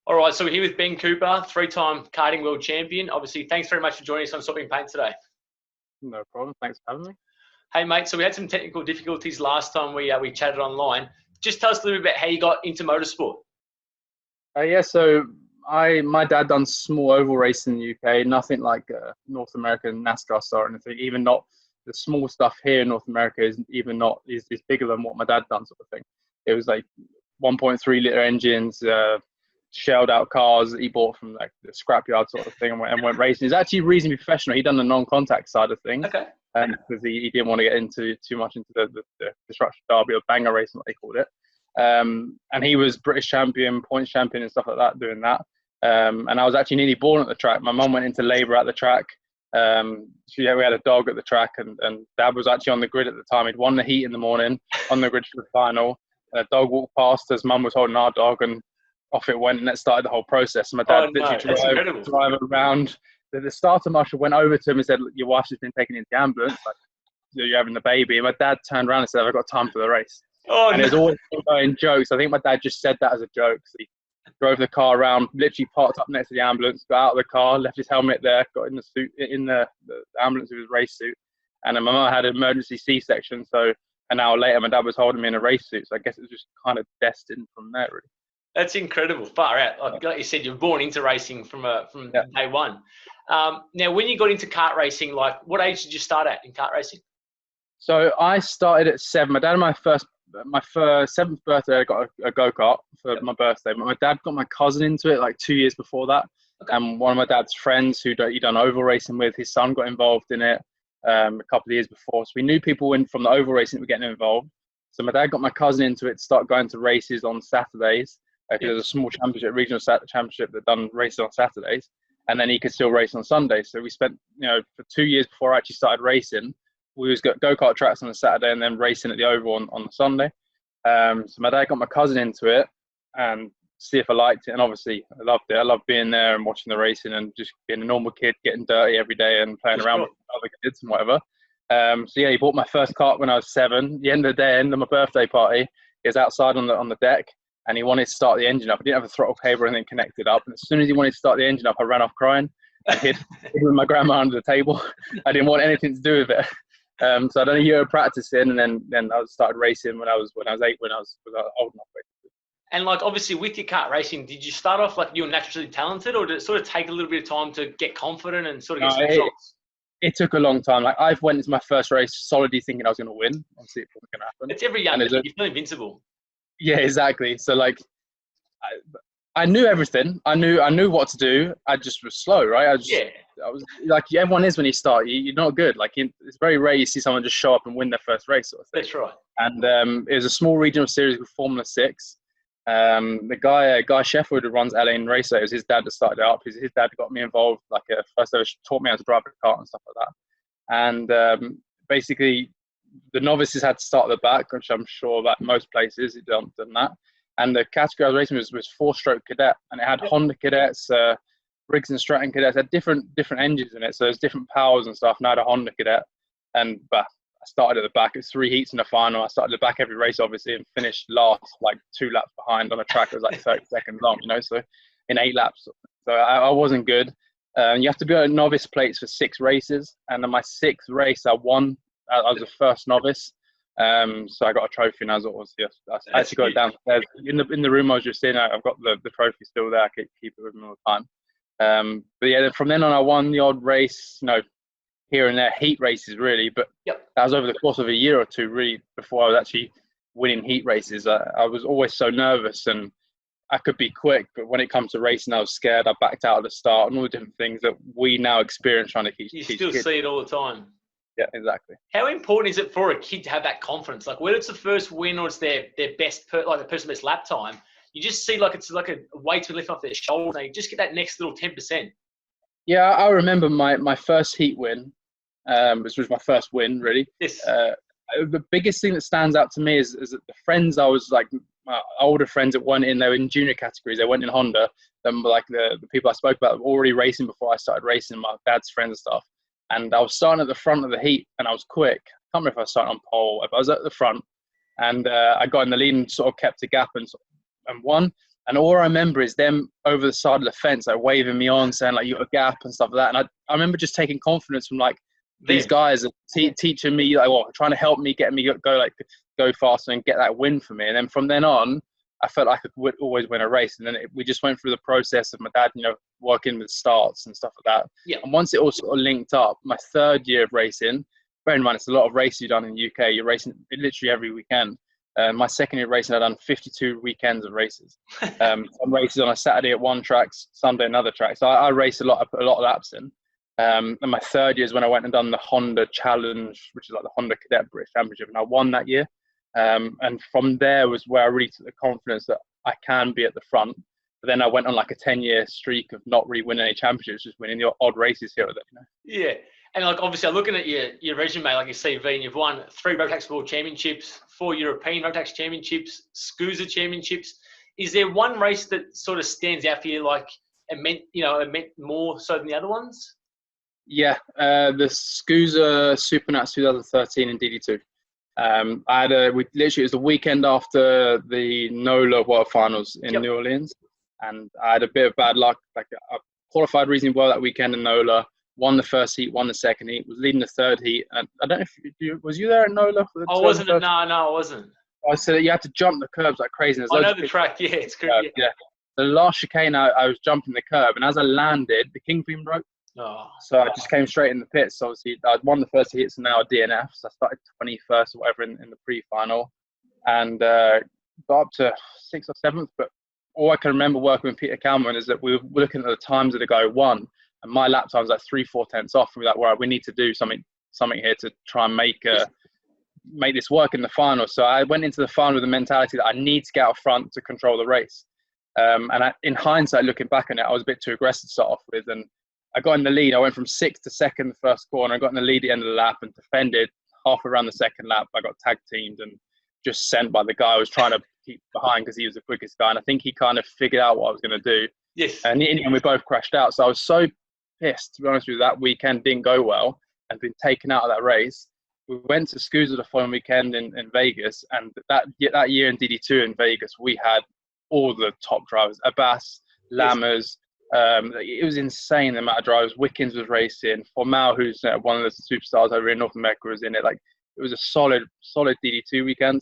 All right, so we're here with Ben Cooper, three-time karting world champion. Obviously, thanks very much for joining us on Swapping Paint today. No problem. Thanks for having me. Hey, mate, so we had some technical difficulties last time we chatted online. Just tell us a little bit about how you got into motorsport. Yeah, so my dad done small oval racing in the UK, nothing like North American NASCAR style or anything. Even not the small stuff here in North America is bigger than what my dad done, sort of thing. It was like 1.3 litre engines, shelled out cars that he bought from like the scrapyard sort of thing, and went racing. He's actually reasonably professional. He done the non-contact side of things. Okay. And because he didn't want to get into too much into the destruction derby or banger racing, what they called it. And he was British champion, points champion and stuff like that, doing that. And I was actually nearly born at the track. My mum went into labour at the track. We had a dog at the track, and Dad was actually on the grid at the time. He'd won the heat in the morning, on the grid for the final. And a dog walked past as Mum was holding our dog, and off it went, and that started the whole process. And my dad literally drive around. The starter marshal went over to him and said, "Your wife's just been taken into the ambulance. Like, you're having the baby." And my dad turned around and said, "I've got time for the race." Oh, and there's always going jokes. I think my dad just said that as a joke. So he drove the car around, literally parked up next to the ambulance, got out of the car, left his helmet there, got in the suit, in the ambulance with his race suit. And then my mum had an emergency C-section. So an hour later, my dad was holding me in a race suit. So I guess it was just kind of destined from there, really. That's incredible. Far out. Like you said, you're born into racing from day one. Now, when you got into kart racing, like what age did you start at in kart racing? So I started at 7. My dad and my first 7th birthday, I got a go-kart for my birthday. But my dad got my cousin into it like 2 years before that. Okay. And one of my dad's friends who he done oval racing with, his son got involved in it a couple of years before. So we knew people from the oval racing that were getting involved. So my dad got my cousin into it to start going to races on Saturdays. There's a small championship, regional championship that done races on Saturdays, and then he could still race on Sundays. So we spent, for 2 years before I actually started racing, we was got go-kart tracks on a Saturday and then racing at the Oval on the Sunday. So my dad got my cousin into it and see if I liked it, and obviously I loved it. I loved being there and watching the racing and just being a normal kid, getting dirty every day and playing around with other kids and whatever. So yeah, he bought my first kart when I was 7. At the end of the day, end of my birthday party, he was outside on the deck. And he wanted to start the engine up. I didn't have a throttle cable or anything connected up. And as soon as he wanted to start the engine up, I ran off crying. I hid with my grandma under the table. I didn't want anything to do with it. So I done a year of practicing, and then I started racing when I was 8, when I was old enough, basically. And like obviously with your kart racing, did you start off like you were naturally talented, or did it sort of take a little bit of time to get confident and sort of get some shots? It took a long time. Like I went into my first race solidly thinking I was going to win. Obviously, it wasn't going to happen. It's every young kid. You feel invincible. Yeah, exactly. So like, I knew everything. I knew what to do. I just was slow, right? I was like everyone is when you start. You're not good. Like it's very rare you see someone just show up and win their first race, sort of thing. That's right. And it was a small regional series with Formula 6. The guy Sheffield who runs LA Racer, it was his dad that started it up. His dad got me involved. Like first ever taught me how to drive a kart and stuff like that. And basically, the novices had to start at the back, which I'm sure that most places it done that. And the category I was racing was 4-stroke cadet, and it had Honda cadets, Briggs and Stratton cadets, had different engines in it, so there's different powers and stuff. And I had a Honda cadet, I started at the back. It's 3 heats in the final. I started at the back every race, obviously, and finished last, like 2 laps behind on a track that was like 30 seconds long, so in 8 laps. So I wasn't good. You have to be on novice plates for 6 races, and in my 6th race, I won. I was the first novice, so I got a trophy, and I actually got it downstairs in the room I was just in. I've got the trophy still there. I keep it with me all the time. But yeah, from then on, I won the odd race, here and there, heat races really. But that was over the course of a year or 2, really, before I was actually winning heat races. I was always so nervous, and I could be quick, but when it comes to racing, I was scared. I backed out at the start, and all the different things that we now experience trying to teach. You still see it all the time. Yeah, exactly. How important is it for a kid to have that confidence? Like whether it's the first win or it's their best, like the person's best lap time, you just see like it's like a weight to lift off their shoulders. They just get that next little 10%. Yeah, I remember my first heat win, which was my first win really. Yes. The biggest thing that stands out to me is that the friends I was like, my older friends that weren't they were in junior categories. They weren't in Honda. Then like the people I spoke about were already racing before I started racing. My dad's friends and stuff. And I was starting at the front of the heat, and I was quick. I can't remember if I was starting on pole, but I was at the front, and I got in the lead and sort of kept a gap and won. And all I remember is them over the side of the fence, like waving me on, saying like, you got a gap and stuff like that. And I remember just taking confidence from like these guys teaching me, like, well, trying to help me, getting me go faster and get that win for me. And then from then on, I felt like I would always win a race. And then we just went through the process of my dad, working with starts and stuff like that. Yeah. And once it all sort of linked up, my third year of racing, bear in mind, it's a lot of races you've done in the UK. You're racing literally every weekend. My second year of racing, I'd done 52 weekends of races. Some races on a Saturday at one track, Sunday another track. So I raced a lot. I put a lot of laps in. And my third year is when I went and done the Honda Challenge, which is like the Honda Cadet British Championship, and I won that year. And from there was where I really took the confidence that I can be at the front. But then I went on like a 10-year streak of not really winning any championships, just winning the odd races here or there. Yeah. And like obviously, I'm looking at your resume, like your CV, and you've won 3 Rotax World Championships, 4 European Rotax Championships, SKUSA Championships. Is there one race that sort of stands out for you, like it meant more so than the other ones? Yeah, the SKUSA SuperNats 2013 in DD2. It was the weekend after the NOLA World Finals in New Orleans, and I had a bit of bad luck. Like I qualified reasonably well that weekend in NOLA. Won the first heat, won the second heat, was leading the third heat. And I don't know if was you there at NOLA? For the I wasn't. No, I wasn't. I said you had to jump the curbs like crazy. I know the track. Yeah, it's crazy. Yeah. The last chicane, I was jumping the curb, and as I landed, the kingpin broke. Oh. So I just came straight in the pits. So obviously, I'd won the first heat, so now a DNF. So I started 21st or whatever in the pre-final, and got up to 6th or 7th. But all I can remember working with Peter Kalman is that we were looking at the times of the guy who won. And my lap time was like 3-4 tenths off. And we were like, well, we need to do something here to try and make this work in the final. So I went into the final with the mentality that I need to get out front to control the race. In hindsight, looking back on it, I was a bit too aggressive to start off with. And I got in the lead. I went from 6th to 2nd the first corner. I got in the lead at the end of the lap and defended half around the second lap. I got tag teamed and just sent by the guy I was trying to keep behind because he was the quickest guy. And I think he kind of figured out what I was going to do. Yes. And we both crashed out. So I was so pissed, to be honest with you. That weekend didn't go well and been taken out of that race. We went to SKUSA the following weekend in Vegas, and that year in DD2 in Vegas, we had all the top drivers, Abbas, Lammers. It was insane the amount of drivers. Wickens was racing. Formal, who's one of the superstars over in North America, was in it. Like, it was a solid DD2 weekend.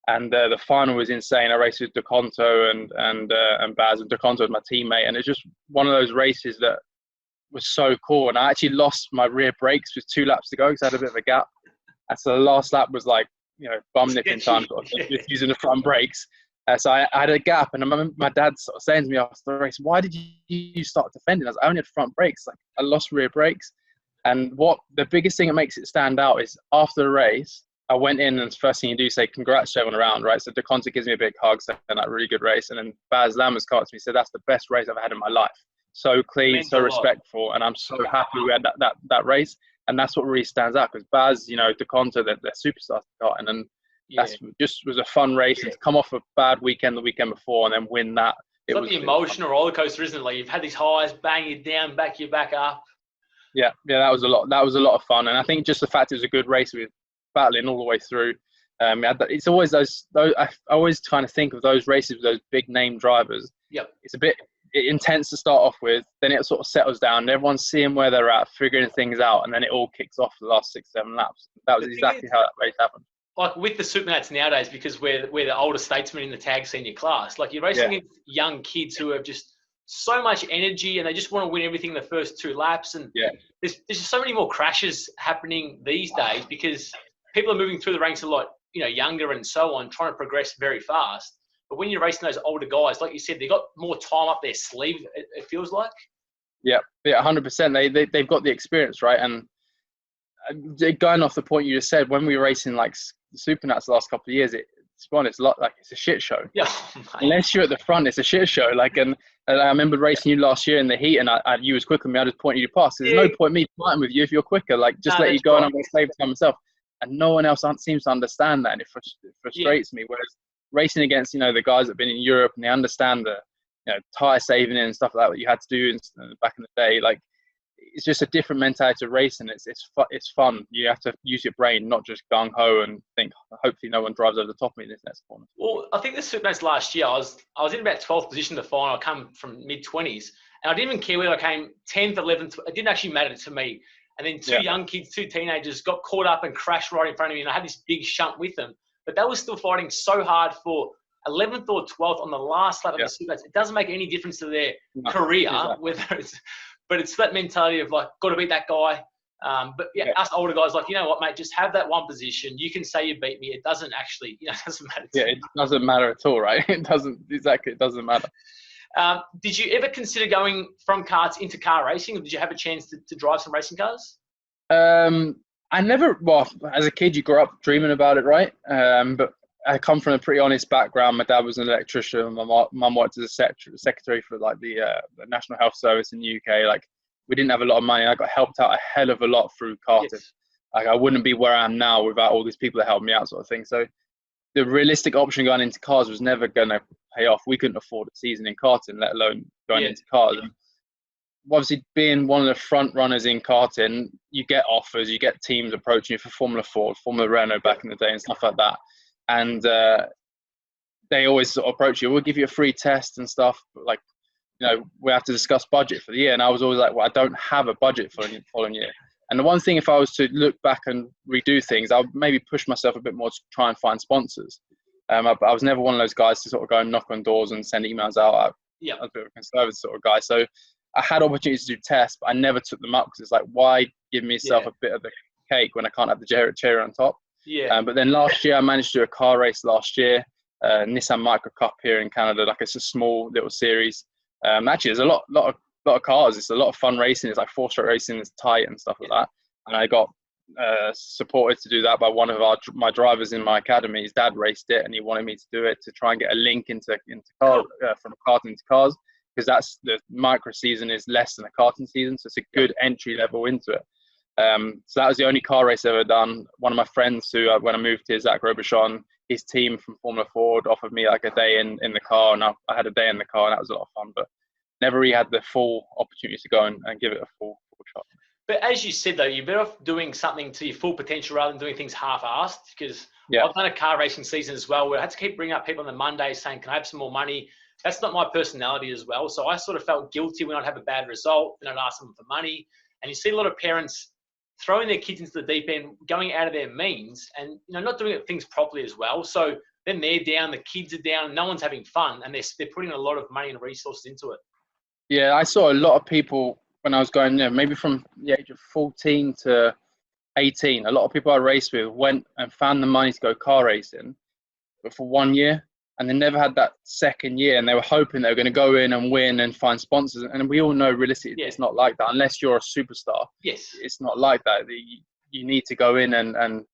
And the final was insane. I raced with DeConto and Baz, and DeConto was my teammate. And it's just one of those races that was so cool. And I actually lost my rear brakes with 2 laps to go because I had a bit of a gap. And so the last lap was like, bum nipping time, just using the front brakes. So I had a gap, and I remember my dad sort of saying to me after the race, "Why did you start defending?" I was like, "I only had front brakes. Like, I lost rear brakes." And what the biggest thing that makes it stand out is after the race, I went in, and the first thing you do is say, "Congrats to everyone around," right? So DeConte gives me a big hug, saying that really good race. And then Baz Lammers came to me and said, "That's the best race I've had in my life. So clean, so respectful, and I'm so happy we had that race." And that's what really stands out, because Baz, DeConte, they're superstars, and that just was a fun race. And to come off a bad weekend the weekend before and then win that. It's like the emotional roller coaster, isn't it? Like, you've had these highs, bang you down, back you back up. Yeah, that was a lot. That was a lot of fun, and I think just the fact it was a good race with battling all the way through. It's always those. I always kind of think of those races with those big name drivers. Yep. It's a bit intense to start off with, then it sort of settles down, and everyone's seeing where they're at, figuring things out, and then it all kicks off for the last 6-7 laps. That was exactly how that race happened. Like with the SuperNats nowadays, because we're the older statesmen in the tag senior class, like you're racing against young kids who have just so much energy and they just want to win everything in the first 2 laps. And there's just so many more crashes happening these days because people are moving through the ranks a lot, younger and so on, trying to progress very fast. But when you're racing those older guys, like you said, they've got more time up their sleeve, it feels like. Yeah, 100%. They've got the experience, right? And going off the point you just said, when we were racing like SuperNats the last couple of years, to be honest, it's a shit show. Yeah. Unless you're at the front, it's a shit show. And I remember racing you last year in the heat, and you was quicker than me. I just pointed you past. There's no point me fighting with you if you're quicker. Just let you go, and I'm going to save time myself. And no one else seems to understand that, and it frustrates me. Whereas racing against the guys that have been in Europe and they understand the tire saving and stuff like that you had to do back in the day, it's just a different mentality to racing. It's fun. You have to use your brain, not just gung ho and think. Hopefully, no one drives over the top of me in this next corner. Well, I think the SuperNats last year, I was in about 12th position to final. I come from mid-20s, and I didn't even care whether I came 10th, 11th. It didn't actually matter to me. And then two young kids, two teenagers, got caught up and crashed right in front of me, and I had this big shunt with them. But they were still fighting so hard for 11th or 12th on the last lap of the SuperNats. It doesn't make any difference to their career, whether it's. But it's that mentality of like, got to beat that guy. Us older guys, like, you know what, mate, just have that one position. You can say you beat me. It doesn't actually, it doesn't matter. It doesn't matter at all, right? It doesn't matter. Did you ever consider going from karts into car racing, or did you have a chance to drive some racing cars? I never, well, as a kid, you grow up dreaming about it, right? But I come from a pretty honest background. My dad was an electrician. My mum worked as a secretary for like the National Health Service in the UK. Like, we didn't have a lot of money. I got helped out a hell of a lot through karting. Yes. Like, I wouldn't be where I am now without all these people that helped me out, sort of thing. So the realistic option going into cars was never going to pay off. We couldn't afford a season in karting, let alone going into cars. And obviously, being one of the front runners in karting, you get offers, you get teams approaching you for Formula Ford, Formula Renault back in the day and stuff like that. And they always sort of approach you. We'll give you a free test and stuff. But like, we have to discuss budget for the year. And I was always like, well, I don't have a budget for the following year. And the one thing, if I was to look back and redo things, I would maybe push myself a bit more to try and find sponsors. I was never one of those guys to sort of go and knock on doors and send emails out. I was a bit of a conservative sort of guy. So I had opportunities to do tests, but I never took them up because it's like, why give myself a bit of the cake when I can't have the cherry on top? But then last year I managed to do a car race last year, Nissan Micro Cup here in Canada. Like, it's a small little series. Actually, there's a lot of cars. It's a lot of fun racing. It's like 4-stroke racing. It's tight and stuff like that. And I got supported to do that by one of my drivers in my academy. His dad raced it, and he wanted me to do it to try and get a link into car from karting to cars, because that's the micro season is less than a karting season, so it's a good entry level into it. So that was the only car race I've ever done. One of my friends who, when I moved here, Zach Robichon, his team from Formula Ford offered me like a day in the car, and I had a day in the car, and that was a lot of fun, but never really had the full opportunity to go and give it a full shot. But as you said, though, you're better off doing something to your full potential rather than doing things half-assed, because I've done a car racing season as well where I had to keep bringing up people on the Monday saying, can I have some more money? That's not my personality as well. So I sort of felt guilty when I'd have a bad result and I'd ask them for money. And you see a lot of parents throwing their kids into the deep end, going out of their means and, not doing things properly as well. So then they're down, the kids are down, no one's having fun, and they're putting a lot of money and resources into it. Yeah, I saw a lot of people when I was going there, maybe from the age of 14 to 18, a lot of people I raced with went and found the money to go car racing, but for 1 year, and they never had that second year, and they were hoping they were going to go in and win and find sponsors. And we all know realistically it's not like that unless you're a superstar. Yes, it's not like that. You need to go in and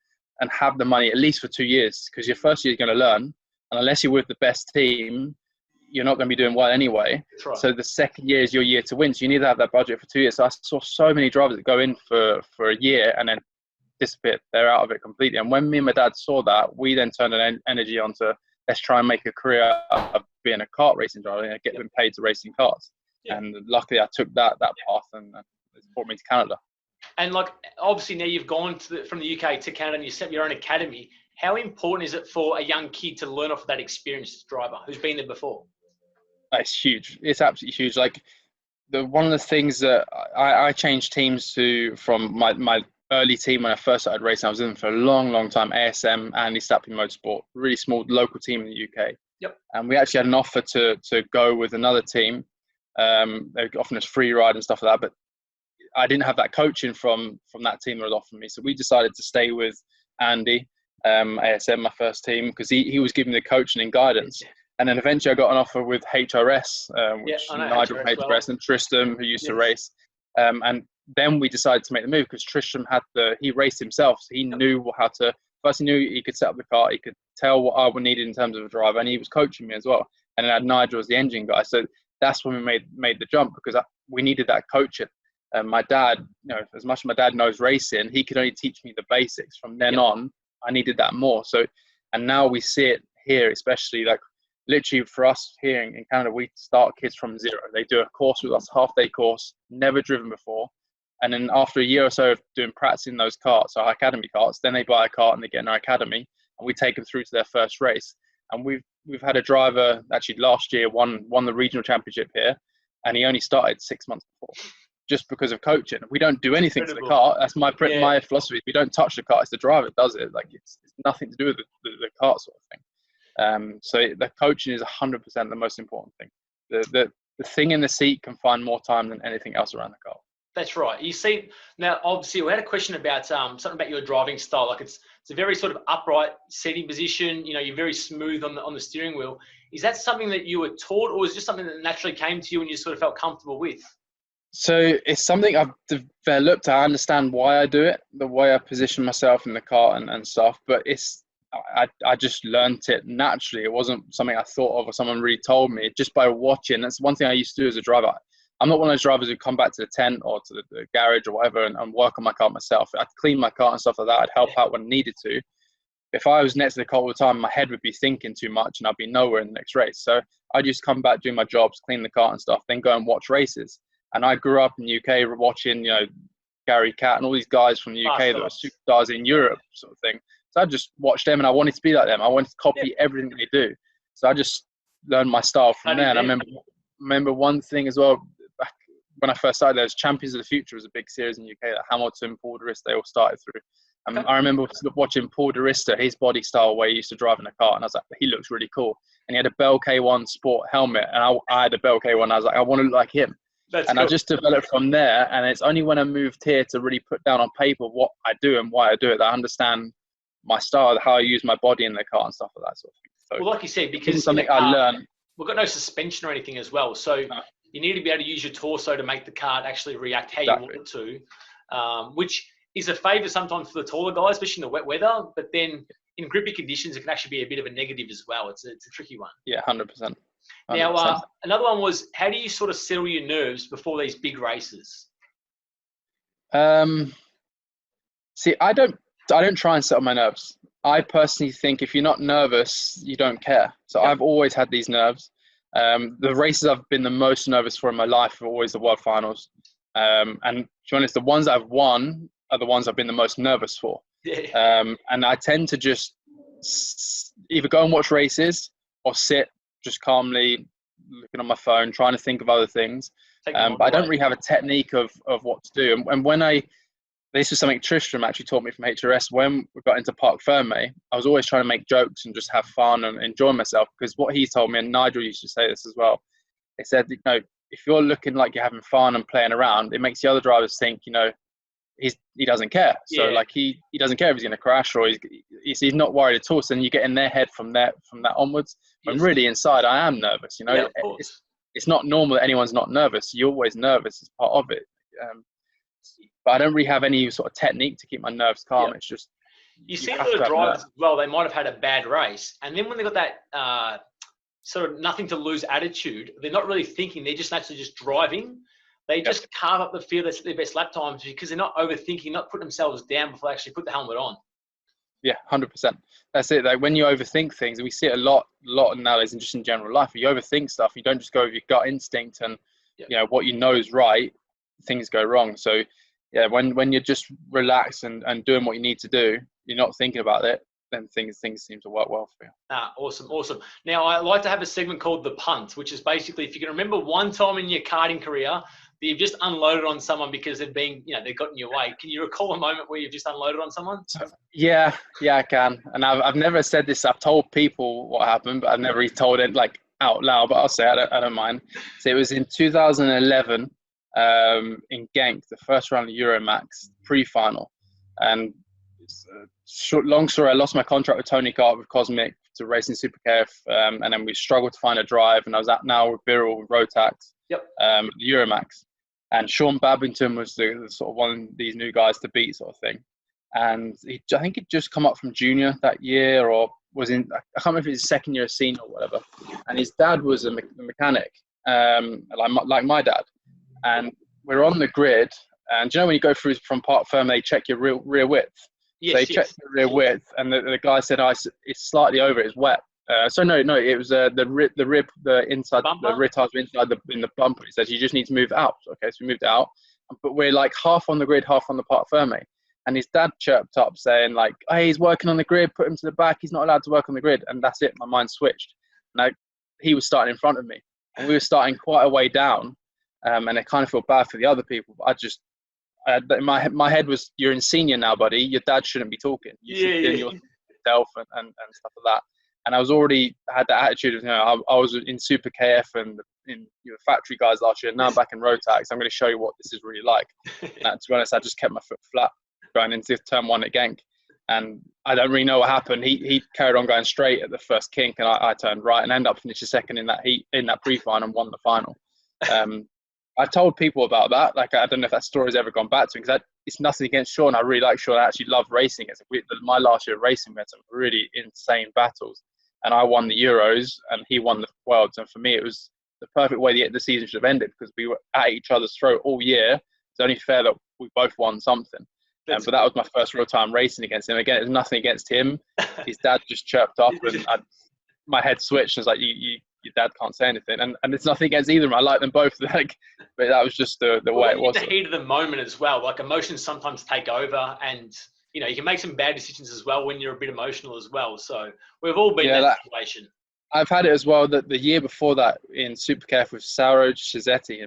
have the money at least for 2 years, because your first year is going to learn, and unless you're with the best team, you're not going to be doing well anyway. That's right. So the second year is your year to win. So you need to have that budget for 2 years. So I saw so many drivers that go in for a year and then disappear. They're out of it completely. And when me and my dad saw that, we then turned an energy onto, let's try and make a career of being a kart racing driver and get them paid to racing karts. And luckily I took that path, and it's brought me to Canada. And like, obviously now you've gone from the UK to Canada and you set your own academy. How important is it for a young kid to learn off of that experienced driver who's been there before? It's huge. It's absolutely huge. Like, one of the things that I changed teams from my early team when I first started racing. I was in for a long time. ASM, Andy Stapley Motorsport, really small local team in the UK. Yep. And we actually had an offer to go with another team. They were offering us free ride and stuff like that, but I didn't have that coaching from that team that was offering me. So we decided to stay with Andy, ASM, my first team, because he was giving me the coaching and guidance. And then eventually I got an offer with HRS, which Nigel from HRS and Tristram, who used to race. And then we decided to make the move because Tristram he raced himself. So he knew first he knew he could set up the car, he could tell what I would need in terms of a driver, and he was coaching me as well. And then I had Nigel as the engine guy. So that's when we made the jump, because we needed that coaching. My dad, as much as my dad knows racing, he could only teach me the basics. From then on, I needed that more. So, and now we see it here, especially like literally for us here in Canada, we start kids from zero. They do a course with us, half-day course, never driven before. And then after a year or so of doing practicing those karts, our academy karts, then they buy a kart and they get in our academy, and we take them through to their first race. And we've had a driver actually last year won the regional championship here, and he only started 6 months before, just because of coaching. We don't do anything to the kart. That's my philosophy. We don't touch the kart. It's the driver that does it. Like it's nothing to do with the kart sort of thing. So the coaching is 100% the most important thing. The thing in the seat can find more time than anything else around the kart. That's right. You see, now obviously we had a question about something about your driving style. Like it's a very sort of upright seating position. You know, you're very smooth on the steering wheel. Is that something that you were taught, or was it just something that naturally came to you and you sort of felt comfortable with? So it's something I've developed. I understand why I do it, the way I position myself in the kart and stuff. But I just learned it naturally. It wasn't something I thought of or someone really told me. Just by watching. That's one thing I used to do as a driver. I'm not one of those drivers who come back to the tent or to the garage or whatever and work on my car myself. I'd clean my car and stuff like that. I'd help out when needed to. If I was next to the car all the time, my head would be thinking too much and I'd be nowhere in the next race. So I'd just come back, do my jobs, clean the car and stuff, then go and watch races. And I grew up in the UK watching, you know, Gary Catt and all these guys from the UK that were superstars in Europe sort of thing. So I just watched them and I wanted to be like them. I wanted to copy everything they do. So I just learned my style from there. And I remember one thing as well. When I first started, there was Champions of the Future was a big series in the UK that Hamilton, Paul de Rista, they all started through. I remember watching Paul de Rista, his body style, where he used to drive in a car, and I was like, he looks really cool. And he had a Bell K1 Sport helmet, and I had a Bell K1, and I was like, I want to look like him. That's cool. I just developed from there, and it's only when I moved here to really put down on paper what I do and why I do it that I understand my style, how I use my body in the car and stuff like that sort of thing. So, well, like you said, because something I learned. We've got no suspension or anything as well, so you need to be able to use your torso to make the kart actually react how you want it to, which is a favour sometimes for the taller guys, especially in the wet weather. But then in grippy conditions, it can actually be a bit of a negative as well. It's a tricky one. Yeah, 100%. Now, another one was, how do you sort of settle your nerves before these big races? See, I don't try and settle my nerves. I personally think if you're not nervous, you don't care. So I've always had these nerves. The races I've been the most nervous for in my life are always the World Finals. And to be honest, the ones I've won are the ones I've been the most nervous for. And I tend to just either go and watch races or sit just calmly looking on my phone, trying to think of other things. But I don't really have a technique of what to do. And when this was something Tristram actually taught me from HRS. When we got into Parc Ferme, I was always trying to make jokes and just have fun and enjoy myself, because what he told me, and Nigel used to say this as well, he said, you know, if you're looking like you're having fun and playing around, it makes the other drivers think, you know, he doesn't care. So like he doesn't care if he's going to crash or he's not worried at all. So then you get in their head from that onwards. But really inside, I am nervous. You know, it's not normal that anyone's not nervous. You're always nervous as part of it. But I don't really have any sort of technique to keep my nerves calm. It's just you see a lot of drivers as well. They might have had a bad race, and then when they got that sort of nothing to lose attitude, they're not really thinking. They're just naturally just driving. They just carve up the field at their best lap times because they're not overthinking, not putting themselves down before they actually put the helmet on. Yeah, 100%. That's it. Like when you overthink things, and we see it a lot nowadays, and just in general life, you overthink stuff. You don't just go with your gut instinct and you know what you know is right. Things go wrong. So yeah, when you're just relaxed and doing what you need to do, you're not thinking about it, then things seem to work well for you. Awesome. Now, I like to have a segment called The Punt, which is basically if you can remember one time in your karting career that you've just unloaded on someone because they've been, you know, they've gotten in your way. Can you recall a moment where you've just unloaded on someone? Yeah, I can. And I've never said this. I've told people what happened, but I've never really told it like out loud, but I'll say I don't mind. So it was in 2011 in Genk, the first round of Euromax pre-final. And long story, I lost my contract with Tony Kart with Cosmic to racing SuperKF, and then we struggled to find a drive, and I was now with Birrell with Rotax, Euromax. And Sean Babington was the sort of one of these new guys to beat sort of thing. And I think he'd just come up from junior that year, or was in, I can't remember if it was his second year of senior or whatever. And his dad was a mechanic, like my dad. And we're on the grid, and do you know when you go through from Parc Ferme, they check your rear width? Yes, they checked the rear width, and the guy said, it's slightly over, it's wet. So no, it was the rib, the inside, the rear tires were inside in the bumper. He said, you just need to move it out. Okay, so we moved it out, but we're like half on the grid, half on the parc fermé. And his dad chirped up saying like, hey, he's working on the grid, put him to the back. He's not allowed to work on the grid. And that's it. My mind switched. And he was starting in front of me. And we were starting quite a way down. And I kind of feel bad for the other people. But my head was, you're in senior now, buddy. Your dad shouldn't be talking. You should be doing yourself and stuff like that. And I was already had that attitude of, I was in Super KF and in factory guys last year. Now I'm back in Rotax. I'm going to show you what this is really like. And to be honest, I just kept my foot flat going into turn 1 at Genk. And I don't really know what happened. He carried on going straight at the first kink, and I turned right and ended up finishing second in that heat, in that pre-final, and won the final. I told people about that. Like, I don't know if that story's ever gone back to me, because it's nothing against Sean. I really like Sean. I actually love racing. My last year of racing, we had some really insane battles. And I won the Euros, and he won the Worlds. And for me, it was the perfect way the season should have ended, because we were at each other's throat all year. It's only fair that we both won something. But that was my first real time racing against him. Again, it was nothing against him. His dad just chirped up, and my head switched. And was like, your dad can't say anything. And it's nothing against either of them. I like them both. Like, but that was just the way it was. The heat of the moment as well. Like, emotions sometimes take over, and you can make some bad decisions as well when you're a bit emotional as well. So we've all been in that situation. I've had it as well. That the year before that in SuperCaf with Sauro Chizetti,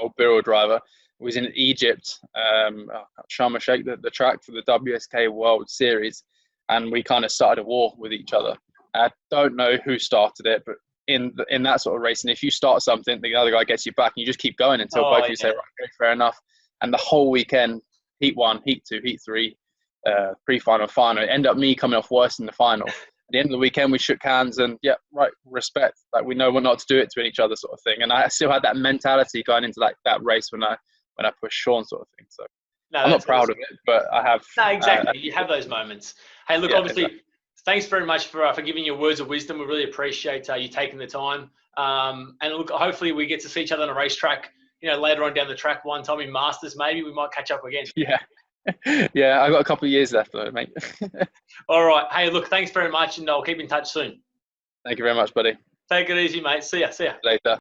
old Biro driver, was in Egypt, Sharm el-Sheikh, the track for the WSK World Series, and we kind of started a war with each other. I don't know who started it, but in that sort of racing, if you start something, the other guy gets you back, and you just keep going until both of you say, right, okay, fair enough. And the whole weekend, heat 1, heat 2, heat 3, pre-final, final, it ended up me coming off worse in the final. At the end of the weekend, we shook hands and, respect. Like, we know we're not to do it to each other, sort of thing. And I still had that mentality going into that race when I pushed Sean, sort of thing. So I'm not proud of it, but I have. No, exactly. You have those moments. Hey, look, obviously, thanks very much for giving your words of wisdom. We really appreciate you taking the time. And look, hopefully we get to see each other on a racetrack, later on down the track one time in Masters. Maybe we might catch up again. Yeah. Yeah, I've got a couple of years left though, mate. All right. Hey, look, thanks very much, and I'll keep in touch soon. Thank you very much, buddy. Take it easy, mate. See ya. Later.